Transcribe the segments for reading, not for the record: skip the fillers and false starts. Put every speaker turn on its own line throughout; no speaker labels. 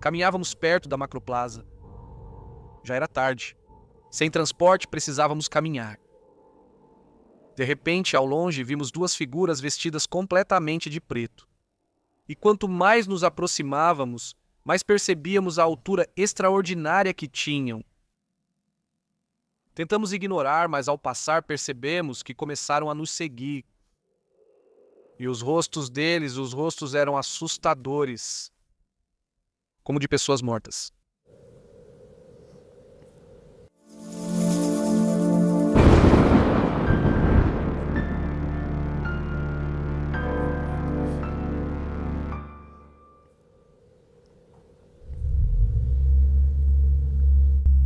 Caminhávamos perto da Macroplaza. Já era tarde. Sem transporte, precisávamos caminhar. De repente, ao longe, vimos duas figuras vestidas completamente de preto. E quanto mais nos aproximávamos, mais percebíamos a altura extraordinária que tinham. Tentamos ignorar, mas ao passar percebemos que começaram a nos seguir. E os rostos deles, os rostos eram assustadores, como de pessoas mortas.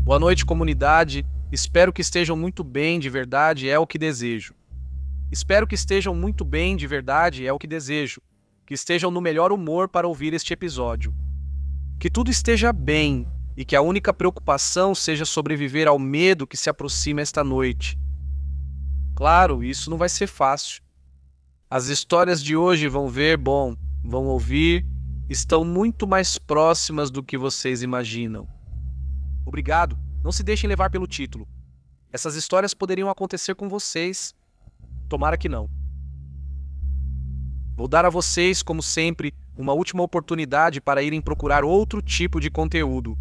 Boa noite, comunidade. Espero que estejam muito bem, de verdade, é o que desejo. Espero que estejam muito bem, de verdade, é o que desejo. Que estejam no melhor humor para ouvir este episódio. Que tudo esteja bem e que a única preocupação seja sobreviver ao medo que se aproxima esta noite. Claro, isso não vai ser fácil. As histórias de hoje vão ouvir, estão muito mais próximas do que vocês imaginam. Obrigado, não se deixem levar pelo título. Essas histórias poderiam acontecer com vocês. Tomara que não. Vou dar a vocês, como sempre, uma última oportunidade para irem procurar outro tipo de conteúdo.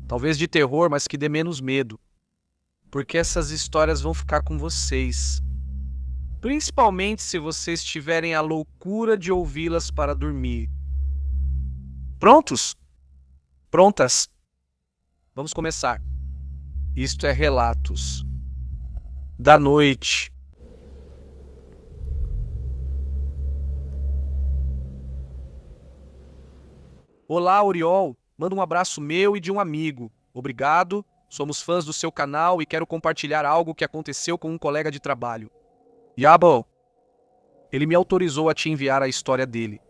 Talvez de terror, mas que dê menos medo. Porque essas histórias vão ficar com vocês. Principalmente se vocês tiverem a loucura de ouvi-las para dormir. Prontos? Prontas? Vamos começar. Isto é Relatos da Noite. Olá, Oriol. Manda um abraço meu e de um amigo. Obrigado. Somos fãs do seu canal e quero compartilhar algo que aconteceu com um colega de trabalho. Yabo. Ele me autorizou a te enviar a história dele.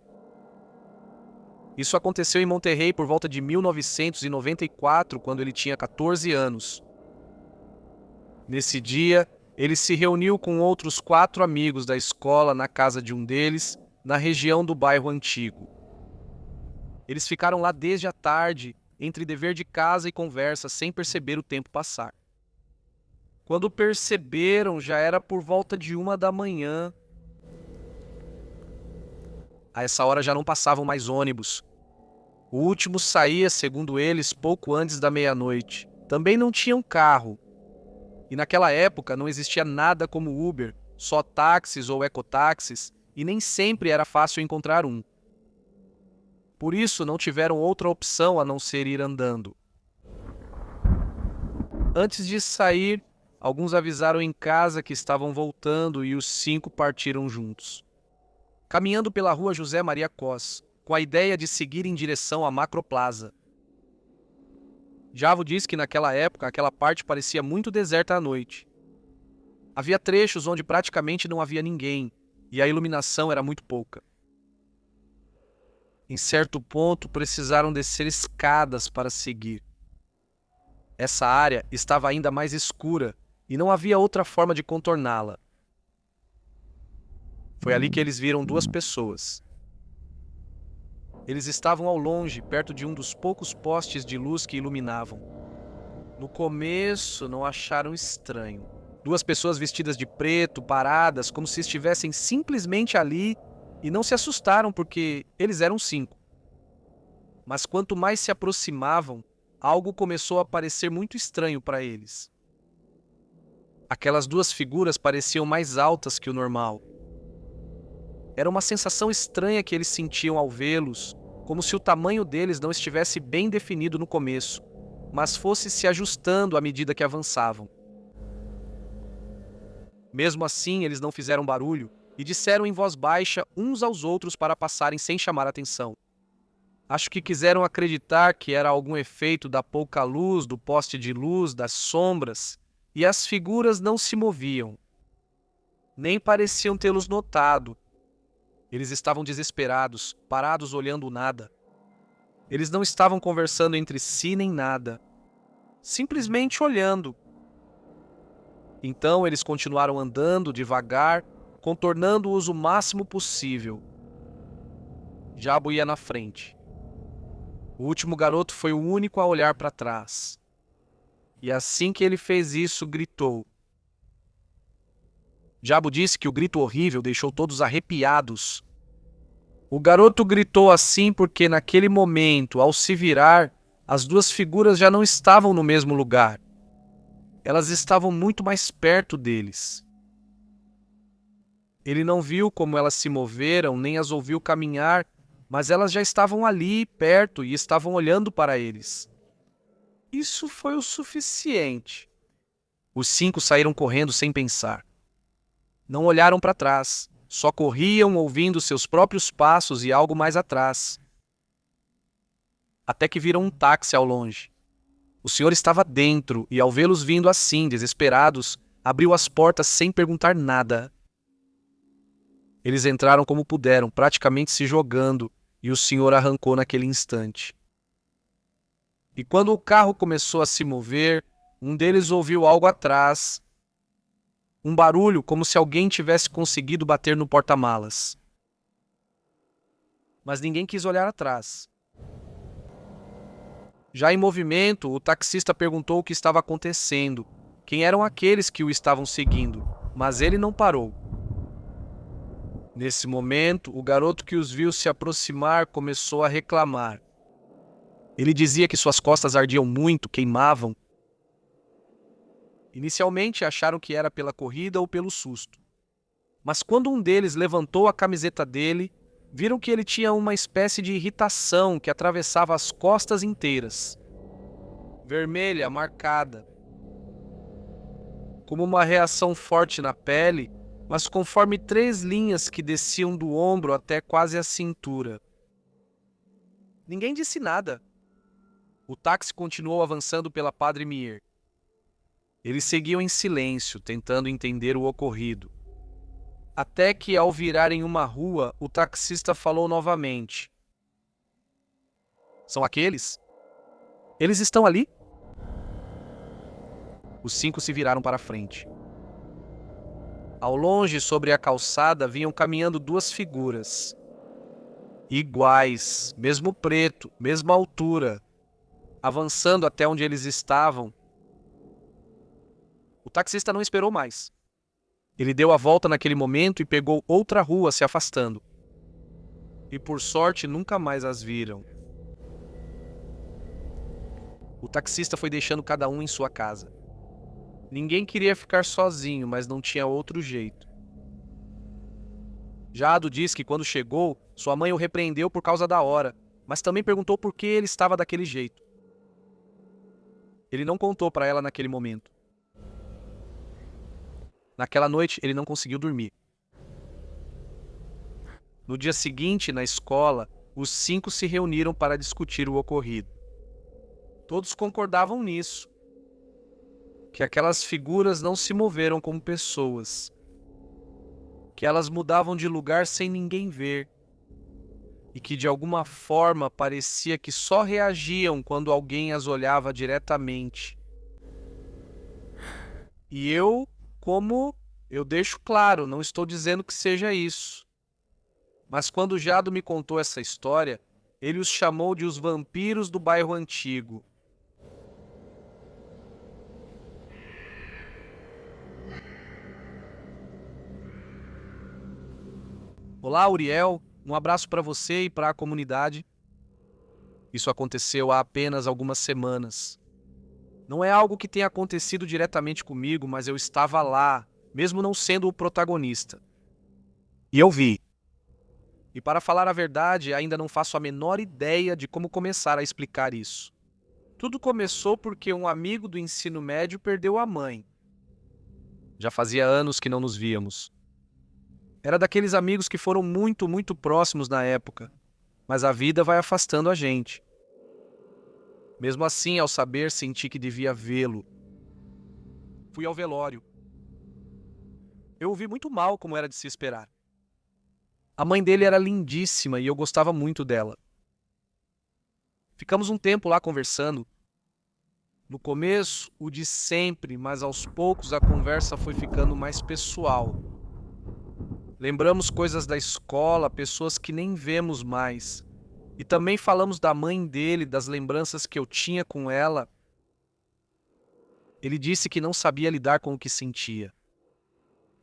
Isso aconteceu em Monterrey por volta de 1994, quando ele tinha 14 anos. Nesse dia, ele se reuniu com outros 4 amigos da escola na casa de um deles, na região do bairro Antigo. Eles ficaram lá desde a tarde, entre dever de casa e conversa, sem perceber o tempo passar. Quando perceberam, já era por volta de 1 da manhã. A essa hora já não passavam mais ônibus. O último saía, segundo eles, pouco antes da meia-noite. Também não tinham carro. E naquela época não existia nada como Uber, só táxis ou ecotáxis, e nem sempre era fácil encontrar um. Por isso não tiveram outra opção a não ser ir andando. Antes de sair, alguns avisaram em casa que estavam voltando e os 5 partiram juntos. Caminhando pela rua José Maria Cos, com a ideia de seguir em direção à Macroplaza. Javo diz que naquela época aquela parte parecia muito deserta à noite. Havia trechos onde praticamente não havia ninguém, e a iluminação era muito pouca. Em certo ponto, precisaram descer escadas para seguir. Essa área estava ainda mais escura e não havia outra forma de contorná-la. Foi ali que eles viram 2 pessoas. Eles estavam ao longe, perto de um dos poucos postes de luz que iluminavam. No começo, não acharam estranho. 2 pessoas vestidas de preto, paradas, como se estivessem simplesmente ali, e não se assustaram porque eles eram 5. Mas quanto mais se aproximavam, algo começou a parecer muito estranho para eles. Aquelas 2 figuras pareciam mais altas que o normal. Era uma sensação estranha que eles sentiam ao vê-los, como se o tamanho deles não estivesse bem definido no começo, mas fosse se ajustando à medida que avançavam. Mesmo assim, eles não fizeram barulho e disseram em voz baixa uns aos outros para passarem sem chamar atenção. Acho que quiseram acreditar que era algum efeito da pouca luz, do poste de luz, das sombras, e as figuras não se moviam. Nem pareciam tê-los notado. Eles estavam desesperados, parados olhando o nada. Eles não estavam conversando entre si nem nada. Simplesmente olhando. Então eles continuaram andando devagar, contornando-os o máximo possível. Jabo ia na frente. O último garoto foi o único a olhar para trás. E assim que ele fez isso, gritou. O diabo disse que o grito horrível deixou todos arrepiados. O garoto gritou assim porque naquele momento, ao se virar, as duas figuras já não estavam no mesmo lugar. Elas estavam muito mais perto deles. Ele não viu como elas se moveram, nem as ouviu caminhar, mas elas já estavam ali, perto, e estavam olhando para eles. Isso foi o suficiente. Os 5 saíram correndo sem pensar. Não olharam para trás, só corriam ouvindo seus próprios passos e algo mais atrás. Até que viram um táxi ao longe. O senhor estava dentro e, ao vê-los vindo assim, desesperados, abriu as portas sem perguntar nada. Eles entraram como puderam, praticamente se jogando, e o senhor arrancou naquele instante. E quando o carro começou a se mover, um deles ouviu algo atrás. Um barulho como se alguém tivesse conseguido bater no porta-malas. Mas ninguém quis olhar atrás. Já em movimento, o taxista perguntou o que estava acontecendo, quem eram aqueles que o estavam seguindo, mas ele não parou. Nesse momento, o garoto que os viu se aproximar começou a reclamar. Ele dizia que suas costas ardiam muito, queimavam. Inicialmente acharam que era pela corrida ou pelo susto. Mas quando um deles levantou a camiseta dele, viram que ele tinha uma espécie de irritação que atravessava as costas inteiras. Vermelha, marcada. Como uma reação forte na pele, mas conforme 3 linhas que desciam do ombro até quase a cintura. Ninguém disse nada. O táxi continuou avançando pela Padre Mier. Eles seguiam em silêncio, tentando entender o ocorrido. Até que, ao virarem uma rua, o taxista falou novamente. São aqueles? Eles estão ali? Os 5 se viraram para a frente. Ao longe, sobre a calçada, vinham caminhando 2 figuras. Iguais, mesmo preto, mesma altura. Avançando até onde eles estavam. O taxista não esperou mais. Ele deu a volta naquele momento e pegou outra rua se afastando. E por sorte nunca mais as viram. O taxista foi deixando cada um em sua casa. Ninguém queria ficar sozinho, mas não tinha outro jeito. Jado diz que quando chegou, sua mãe o repreendeu por causa da hora, mas também perguntou por que ele estava daquele jeito. Ele não contou para ela naquele momento. Naquela noite, ele não conseguiu dormir. No dia seguinte, na escola, os 5 se reuniram para discutir o ocorrido. Todos concordavam nisso. Que aquelas figuras não se moveram como pessoas. Que elas mudavam de lugar sem ninguém ver. E que de alguma forma parecia que só reagiam quando alguém as olhava diretamente. E como eu deixo claro, não estou dizendo que seja isso. Mas quando o Jado me contou essa história, ele os chamou de os vampiros do bairro antigo. Olá, Uriel. Um abraço para você e para a comunidade. Isso aconteceu há apenas algumas semanas. Não é algo que tenha acontecido diretamente comigo, mas eu estava lá, mesmo não sendo o protagonista. E eu vi. E para falar a verdade, ainda não faço a menor ideia de como começar a explicar isso. Tudo começou porque um amigo do ensino médio perdeu a mãe. Já fazia anos que não nos víamos. Era daqueles amigos que foram muito, muito próximos na época, mas a vida vai afastando a gente. Mesmo assim, ao saber, senti que devia vê-lo. Fui ao velório. Eu o vi muito mal, como era de se esperar. A mãe dele era lindíssima e eu gostava muito dela. Ficamos um tempo lá conversando. No começo, o de sempre, mas aos poucos a conversa foi ficando mais pessoal. Lembramos coisas da escola, pessoas que nem vemos mais. E também falamos da mãe dele, das lembranças que eu tinha com ela. Ele disse que não sabia lidar com o que sentia,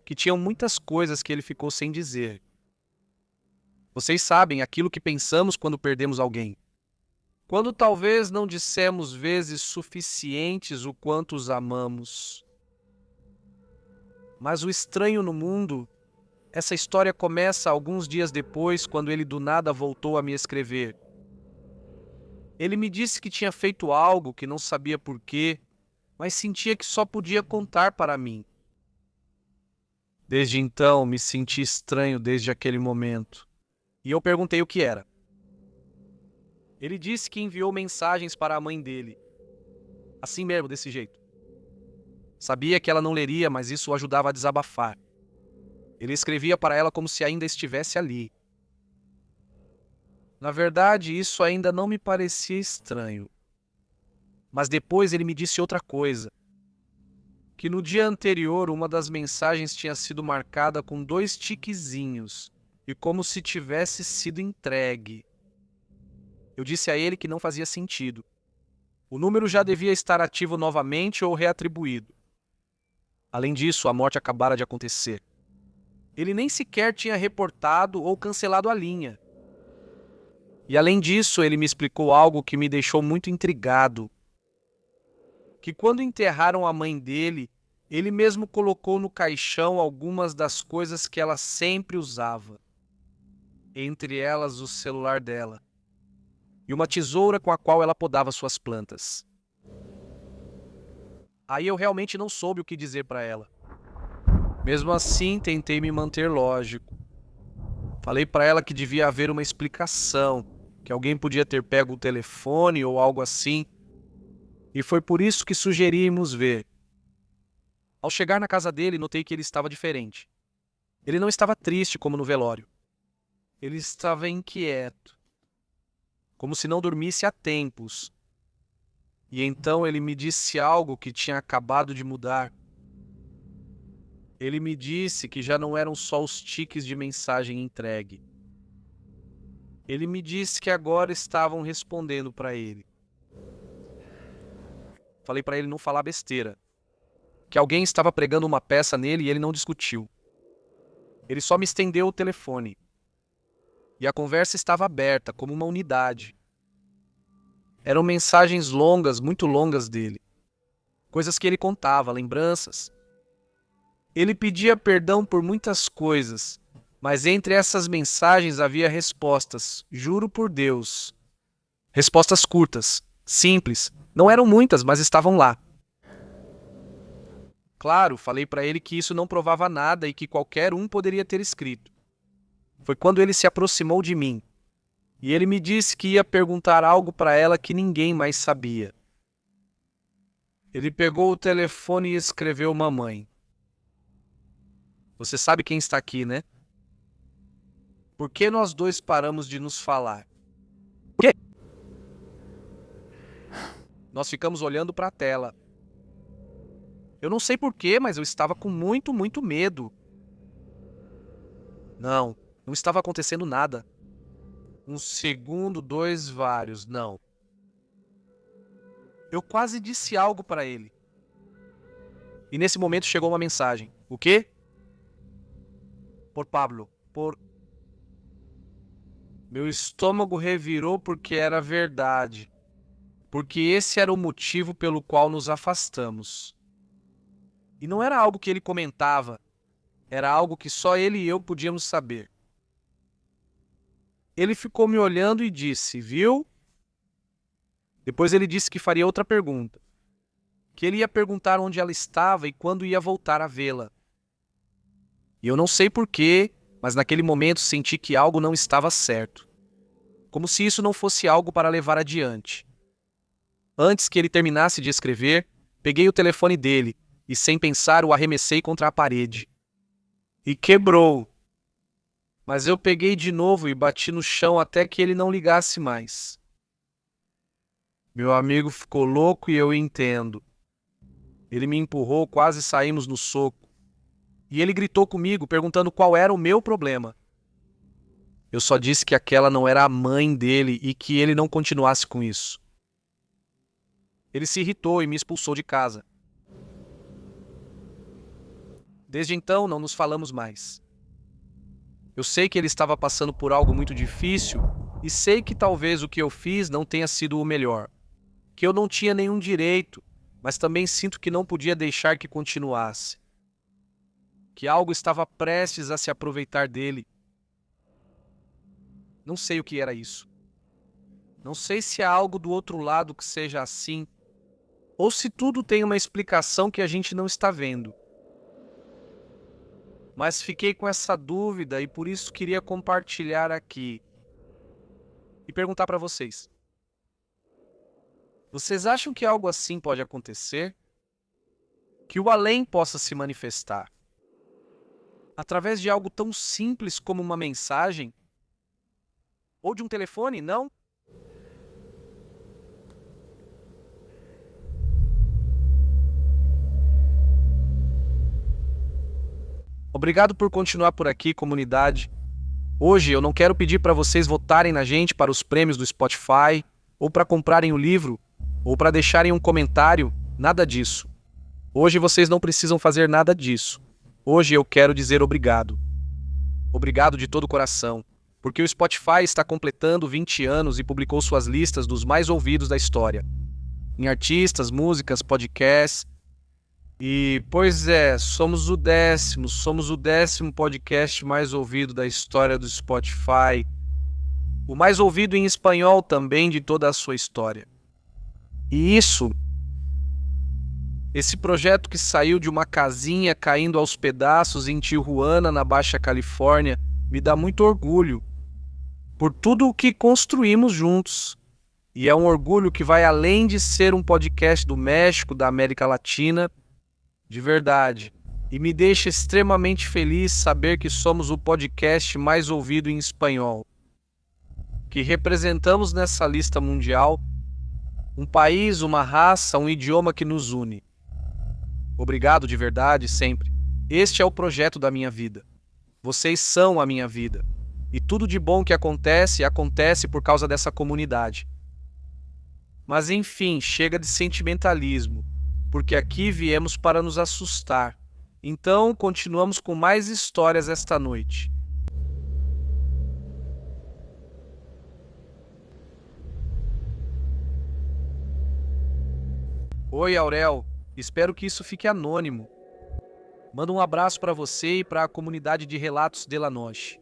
que tinham muitas coisas que ele ficou sem dizer. Vocês sabem aquilo que pensamos quando perdemos alguém. Quando talvez não dissemos vezes suficientes o quanto os amamos. Mas o estranho no mundo, essa história começa alguns dias depois, quando ele do nada voltou a me escrever. Ele me disse que tinha feito algo que não sabia por quê, mas sentia que só podia contar para mim. Desde então, me senti estranho desde aquele momento. E eu perguntei o que era. Ele disse que enviou mensagens para a mãe dele. Assim mesmo, desse jeito. Sabia que ela não leria, mas isso o ajudava a desabafar. Ele escrevia para ela como se ainda estivesse ali. Na verdade, isso ainda não me parecia estranho. Mas depois ele me disse outra coisa. Que no dia anterior uma das mensagens tinha sido marcada com 2 tiquezinhos e como se tivesse sido entregue. Eu disse a ele que não fazia sentido. O número já devia estar ativo novamente ou reatribuído. Além disso, a morte acabara de acontecer. Ele nem sequer tinha reportado ou cancelado a linha. E além disso, ele me explicou algo que me deixou muito intrigado. Que quando enterraram a mãe dele, ele mesmo colocou no caixão algumas das coisas que ela sempre usava. Entre elas o celular dela. E uma tesoura com a qual ela podava suas plantas. Aí eu realmente não soube o que dizer para ela. Mesmo assim, tentei me manter lógico. Falei para ela que devia haver uma explicação, que alguém podia ter pego o telefone ou algo assim, e foi por isso que sugerimos ver. Ao chegar na casa dele, notei que ele estava diferente. Ele não estava triste como no velório. Ele estava inquieto, como se não dormisse há tempos. E então ele me disse algo que tinha acabado de mudar. Ele me disse que já não eram só os tiques de mensagem entregue. Ele me disse que agora estavam respondendo para ele. Falei para ele não falar besteira. Que alguém estava pregando uma peça nele e ele não discutiu. Ele só me estendeu o telefone. E a conversa estava aberta, como uma unidade. Eram mensagens longas, muito longas dele. Coisas que ele contava, lembranças. Ele pedia perdão por muitas coisas, mas entre essas mensagens havia respostas, juro por Deus. Respostas curtas, simples. Não eram muitas, mas estavam lá. Claro, falei para ele que isso não provava nada e que qualquer um poderia ter escrito. Foi quando ele se aproximou de mim. E ele me disse que ia perguntar algo para ela que ninguém mais sabia. Ele pegou o telefone e escreveu mamãe. Você sabe quem está aqui, né? Por que nós dois paramos de nos falar? Por quê? Nós ficamos olhando para a tela. Eu não sei porquê, mas eu estava com muito medo. Não estava acontecendo nada. Um segundo, 2, vários, não. Eu quase disse algo para ele. E nesse momento chegou uma mensagem. O quê? Por Pablo. Meu estômago revirou porque era verdade. Porque esse era o motivo pelo qual nos afastamos. E não era algo que ele comentava. Era algo que só ele e eu podíamos saber. Ele ficou me olhando e disse, viu? Depois ele disse que faria outra pergunta. Que ele ia perguntar onde ela estava e quando ia voltar a vê-la. E eu não sei porquê, mas naquele momento senti que algo não estava certo. Como se isso não fosse algo para levar adiante. Antes que ele terminasse de escrever, peguei o telefone dele e, sem pensar, o arremessei contra a parede. E quebrou. Mas eu peguei de novo e bati no chão até que ele não ligasse mais. Meu amigo ficou louco e eu entendo. Ele me empurrou, quase saímos no soco. E ele gritou comigo, perguntando qual era o meu problema. Eu só disse que aquela não era a mãe dele e que ele não continuasse com isso. Ele se irritou e me expulsou de casa. Desde então, não nos falamos mais. Eu sei que ele estava passando por algo muito difícil e sei que talvez o que eu fiz não tenha sido o melhor, que eu não tinha nenhum direito, mas também sinto que não podia deixar que continuasse, que algo estava prestes a se aproveitar dele. Não sei o que era isso. Não sei se há algo do outro lado que seja assim, ou se tudo tem uma explicação que a gente não está vendo. Mas fiquei com essa dúvida e por isso queria compartilhar aqui e perguntar para vocês. Vocês acham que algo assim pode acontecer? Que o além possa se manifestar através de algo tão simples como uma mensagem? Ou de um telefone, não? Obrigado por continuar por aqui, comunidade. Hoje eu não quero pedir para vocês votarem na gente para os prêmios do Spotify, ou para comprarem o livro, ou para deixarem um comentário, nada disso. Hoje vocês não precisam fazer nada disso. Hoje eu quero dizer obrigado. Obrigado de todo o coração, porque o Spotify está completando 20 anos e publicou suas listas dos mais ouvidos da história. Em artistas, músicas, podcasts. E, pois é, somos o décimo podcast mais ouvido da história do Spotify. O mais ouvido em espanhol também de toda a sua história. E esse projeto que saiu de uma casinha caindo aos pedaços em Tijuana, na Baixa Califórnia, me dá muito orgulho por tudo o que construímos juntos. E é um orgulho que vai além de ser um podcast do México, da América Latina, de verdade. E me deixa extremamente feliz saber que somos o podcast mais ouvido em espanhol. Que representamos nessa lista mundial um país, uma raça, um idioma que nos une. Obrigado de verdade, sempre. Este é o projeto da minha vida. Vocês são a minha vida. E tudo de bom que acontece, acontece por causa dessa comunidade. Mas enfim, chega de sentimentalismo, porque aqui viemos para nos assustar. Então, continuamos com mais histórias esta noite. Oi, Aurel. Espero que isso fique anônimo. Mando um abraço para você e para a comunidade de Relatos de la Noche.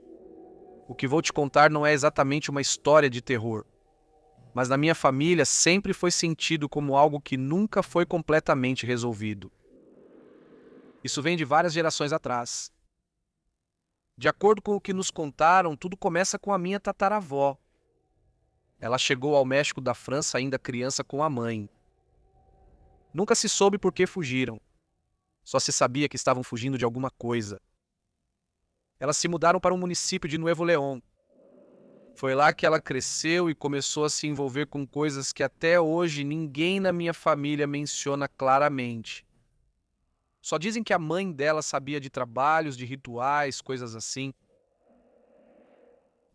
O que vou te contar não é exatamente uma história de terror, mas na minha família sempre foi sentido como algo que nunca foi completamente resolvido. Isso vem de várias gerações atrás. De acordo com o que nos contaram, tudo começa com a minha tataravó. Ela chegou ao México da França ainda criança com a mãe. Nunca se soube por que fugiram. Só se sabia que estavam fugindo de alguma coisa. Elas se mudaram para um município de Nuevo León. Foi lá que ela cresceu e começou a se envolver com coisas que até hoje ninguém na minha família menciona claramente. Só dizem que a mãe dela sabia de trabalhos, de rituais, coisas assim.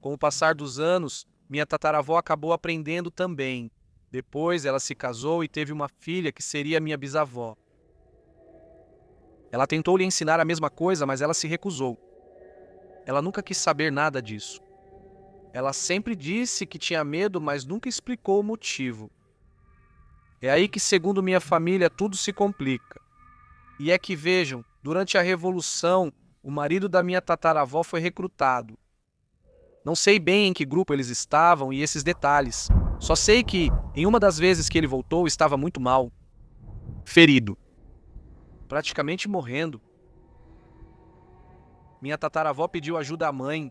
Com o passar dos anos, minha tataravó acabou aprendendo também. Depois ela se casou e teve uma filha que seria minha bisavó. Ela tentou lhe ensinar a mesma coisa, mas ela se recusou. Ela nunca quis saber nada disso. Ela sempre disse que tinha medo, mas nunca explicou o motivo. É aí que, segundo minha família, tudo se complica. E é que, vejam, durante a Revolução, o marido da minha tataravó foi recrutado. Não sei bem em que grupo eles estavam e esses detalhes. Só sei que, em uma das vezes que ele voltou, estava muito mal. Ferido. Praticamente morrendo. Minha tataravó pediu ajuda à mãe.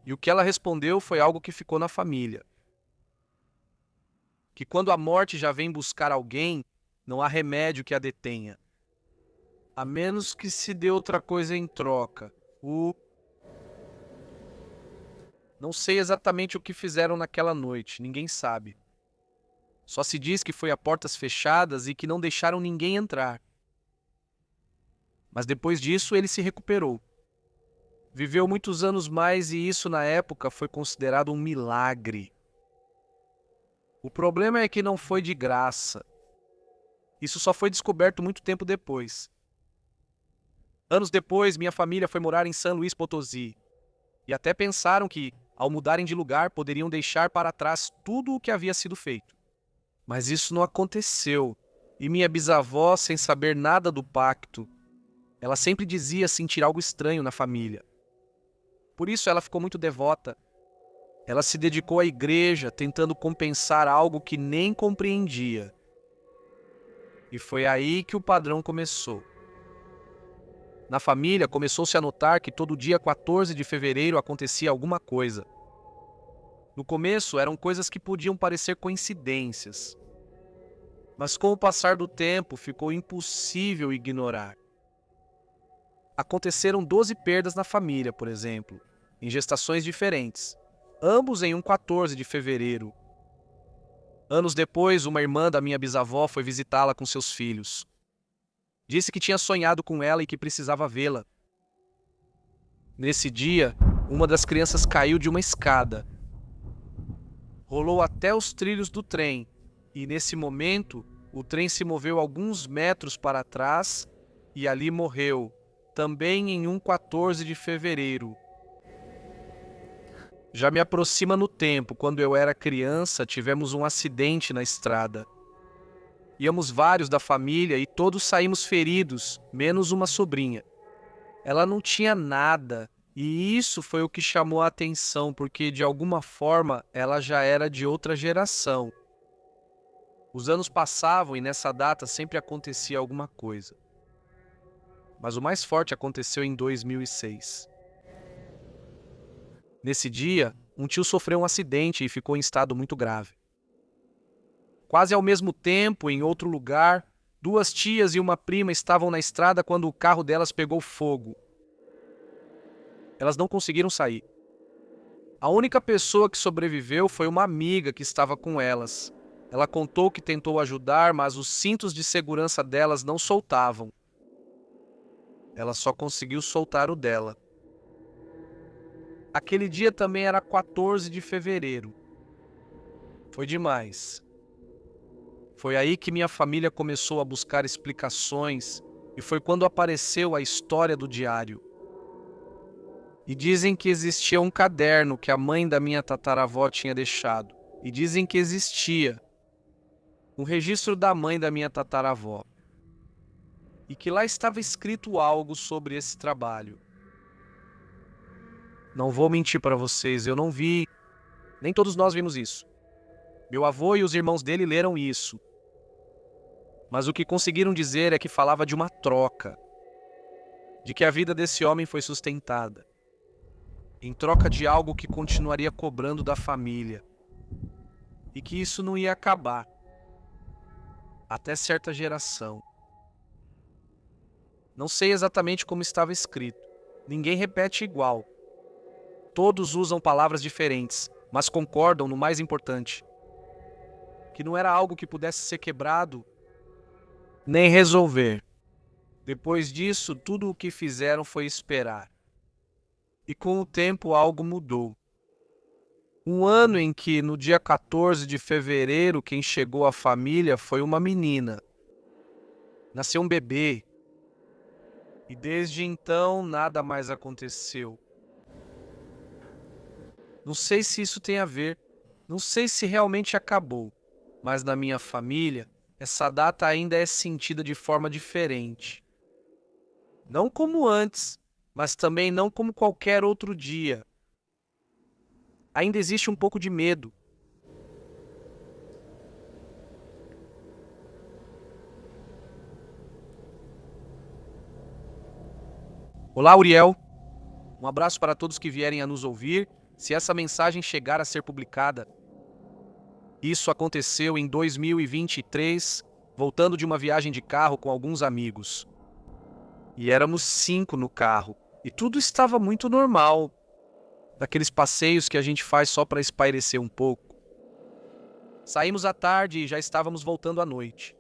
E o que ela respondeu foi algo que ficou na família. Que quando a morte já vem buscar alguém, não há remédio que a detenha. A menos que se dê outra coisa em troca. Não sei exatamente o que fizeram naquela noite, ninguém sabe. Só se diz que foi a portas fechadas e que não deixaram ninguém entrar. Mas depois disso ele se recuperou. Viveu muitos anos mais e isso na época foi considerado um milagre. O problema é que não foi de graça. Isso só foi descoberto muito tempo depois. Anos depois, minha família foi morar em São Luís Potosí. E até pensaram que, ao mudarem de lugar, poderiam deixar para trás tudo o que havia sido feito. Mas isso não aconteceu. E minha bisavó, sem saber nada do pacto, ela sempre dizia sentir algo estranho na família. Por isso ela ficou muito devota. Ela se dedicou à igreja, tentando compensar algo que nem compreendia. E foi aí que o padrão começou. Na família, começou-se a notar que todo dia 14 de fevereiro acontecia alguma coisa. No começo, eram coisas que podiam parecer coincidências. Mas com o passar do tempo, ficou impossível ignorar. Aconteceram 12 perdas na família, por exemplo, em gestações diferentes, ambos em um 14 de fevereiro. Anos depois, uma irmã da minha bisavó foi visitá-la com seus filhos. Disse que tinha sonhado com ela e que precisava vê-la. Nesse dia, uma das crianças caiu de uma escada. Rolou até os trilhos do trem e, nesse momento, o trem se moveu alguns metros para trás e ali morreu, também em um 14 de fevereiro. Já me aproxima no tempo, quando eu era criança, tivemos um acidente na estrada. Íamos vários da família e todos saímos feridos, menos uma sobrinha. Ela não tinha nada, e isso foi o que chamou a atenção, porque de alguma forma ela já era de outra geração. Os anos passavam e nessa data sempre acontecia alguma coisa. Mas o mais forte aconteceu em 2006. Nesse dia, um tio sofreu um acidente e ficou em estado muito grave. Quase ao mesmo tempo, em outro lugar, duas tias e uma prima estavam na estrada quando o carro delas pegou fogo. Elas não conseguiram sair. A única pessoa que sobreviveu foi uma amiga que estava com elas. Ela contou que tentou ajudar, mas os cintos de segurança delas não soltavam. Ela só conseguiu soltar o dela. Aquele dia também era 14 de fevereiro. Foi demais. Foi aí que minha família começou a buscar explicações e foi quando apareceu a história do diário. E dizem que existia um caderno que a mãe da minha tataravó tinha deixado. E dizem que existia um registro da mãe da minha tataravó. E que lá estava escrito algo sobre esse trabalho. Não vou mentir para vocês, eu não vi, nem todos nós vimos isso. Meu avô e os irmãos dele leram isso. Mas o que conseguiram dizer é que falava de uma troca, de que a vida desse homem foi sustentada, em troca de algo que continuaria cobrando da família, e que isso não ia acabar, até certa geração. Não sei exatamente como estava escrito, ninguém repete igual. Todos usam palavras diferentes, mas concordam no mais importante, que não era algo que pudesse ser quebrado nem resolver. Depois disso, tudo o que fizeram foi esperar. E com o tempo algo mudou. Um ano em que, no dia 14 de fevereiro, quem chegou à família foi uma menina. Nasceu um bebê. E desde então nada mais aconteceu. Não sei se isso tem a ver, não sei se realmente acabou, mas na minha família, essa data ainda é sentida de forma diferente. Não como antes, mas também não como qualquer outro dia. Ainda existe um pouco de medo. Olá, Uriel. Um abraço para todos que vierem a nos ouvir. Se essa mensagem chegar a ser publicada, isso aconteceu em 2023, voltando de uma viagem de carro com alguns amigos. E éramos 5 no carro. E tudo estava muito normal. Daqueles passeios que a gente faz só para espairecer um pouco. Saímos à tarde e já estávamos voltando à noite.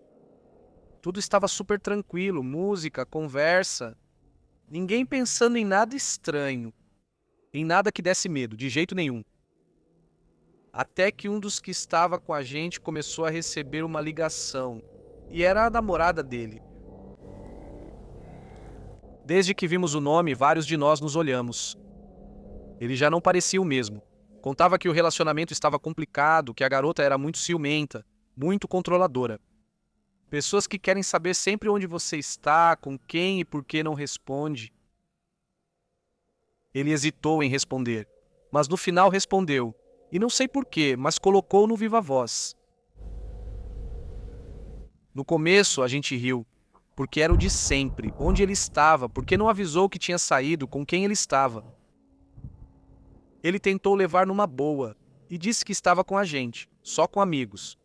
Tudo estava super tranquilo, música, conversa. Ninguém pensando em nada estranho. em nada que desse medo, de jeito nenhum. Até que um dos que estava com a gente começou a receber uma ligação, e era a namorada dele. Desde que vimos o nome, vários de nós nos olhamos. Ele já não parecia o mesmo. Contava que o relacionamento estava complicado, que a garota era muito ciumenta, muito controladora. Pessoas que querem saber sempre onde você está, com quem e por que não responde. Ele hesitou em responder, mas no final respondeu, e não sei porquê, mas colocou no viva voz. No começo a gente riu, porque era o de sempre, onde ele estava, porque não avisou que tinha saído, com quem ele estava. Ele tentou levar numa boa e disse que estava com a gente, só com amigos.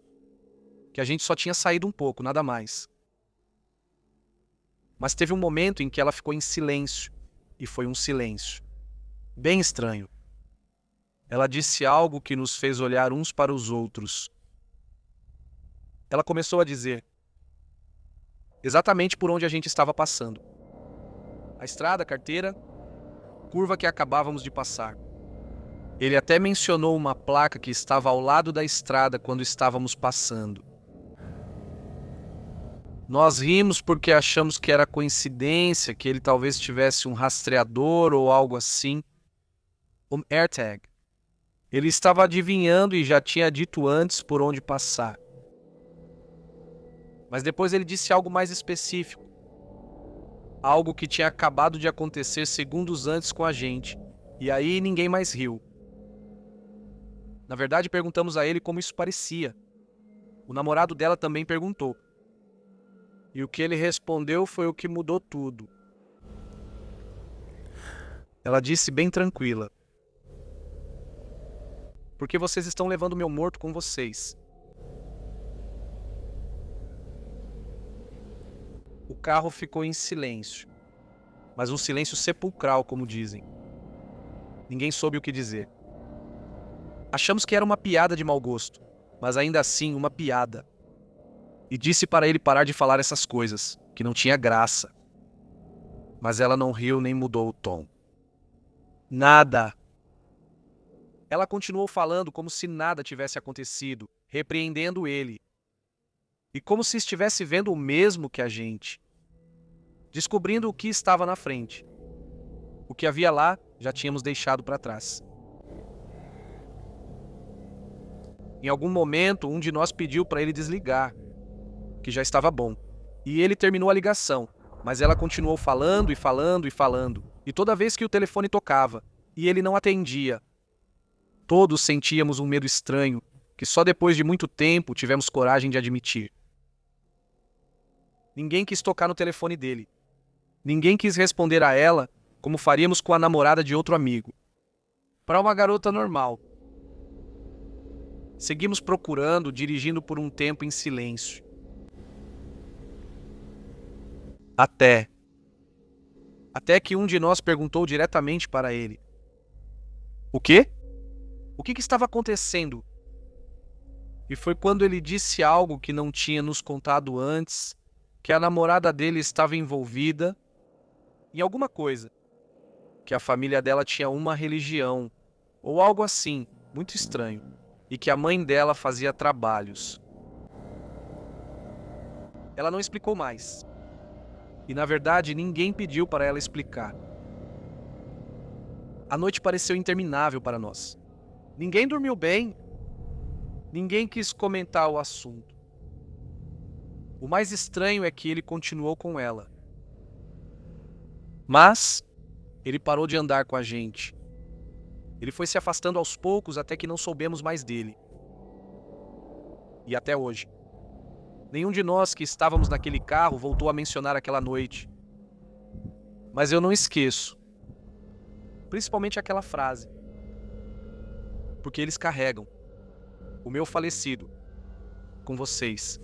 Que a gente só tinha saído um pouco, nada mais. Mas teve um momento em que ela ficou em silêncio, e foi um silêncio bem estranho. Ela disse algo que nos fez olhar uns para os outros. Ela começou a dizer exatamente por onde a gente estava passando. A estrada, a carteira, curva que acabávamos de passar. Ele até mencionou uma placa que estava ao lado da estrada quando estávamos passando. Nós rimos porque achamos que era coincidência, que ele talvez tivesse um rastreador ou algo assim. Um AirTag. Ele estava adivinhando e já tinha dito antes por onde passar. Mas depois ele disse algo mais específico. Algo que tinha acabado de acontecer segundos antes com a gente. E aí ninguém mais riu. Na verdade, perguntamos a ele como isso parecia. O namorado dela também perguntou. E o que ele respondeu foi o que mudou tudo. Ela disse bem tranquila. Porque vocês estão levando meu morto com vocês. O carro ficou em silêncio. Mas um silêncio sepulcral, como dizem. Ninguém soube o que dizer. Achamos que era uma piada de mau gosto, mas ainda assim uma piada. E disse para ele parar de falar essas coisas, que não tinha graça. Mas ela não riu nem mudou o tom. Nada. Ela continuou falando como se nada tivesse acontecido, repreendendo ele. E como se estivesse vendo o mesmo que a gente. Descobrindo o que estava na frente. O que havia lá, já tínhamos deixado para trás. Em algum momento, um de nós pediu para ele desligar, que já estava bom. E ele terminou a ligação, mas ela continuou falando e falando e falando. E toda vez que o telefone tocava, e ele não atendia, todos sentíamos um medo estranho, que só depois de muito tempo tivemos coragem de admitir. Ninguém quis tocar no telefone dele. Ninguém quis responder a ela como faríamos com a namorada de outro amigo. Para uma garota normal. Seguimos procurando, dirigindo por um tempo em silêncio. Até que um de nós perguntou diretamente para ele. O quê? O que estava acontecendo? E foi quando ele disse algo que não tinha nos contado antes, que a namorada dele estava envolvida em alguma coisa. Que a família dela tinha uma religião, ou algo assim, muito estranho. E que a mãe dela fazia trabalhos. Ela não explicou mais. E na verdade ninguém pediu para ela explicar. A noite pareceu interminável para nós. Ninguém dormiu bem. Ninguém quis comentar o assunto. O mais estranho é que ele continuou com ela. Mas ele parou de andar com a gente. Ele foi se afastando aos poucos até que não soubemos mais dele. E até hoje. Nenhum de nós que estávamos naquele carro voltou a mencionar aquela noite. Mas eu não esqueço. Principalmente aquela frase. Porque eles carregam o meu falecido com vocês.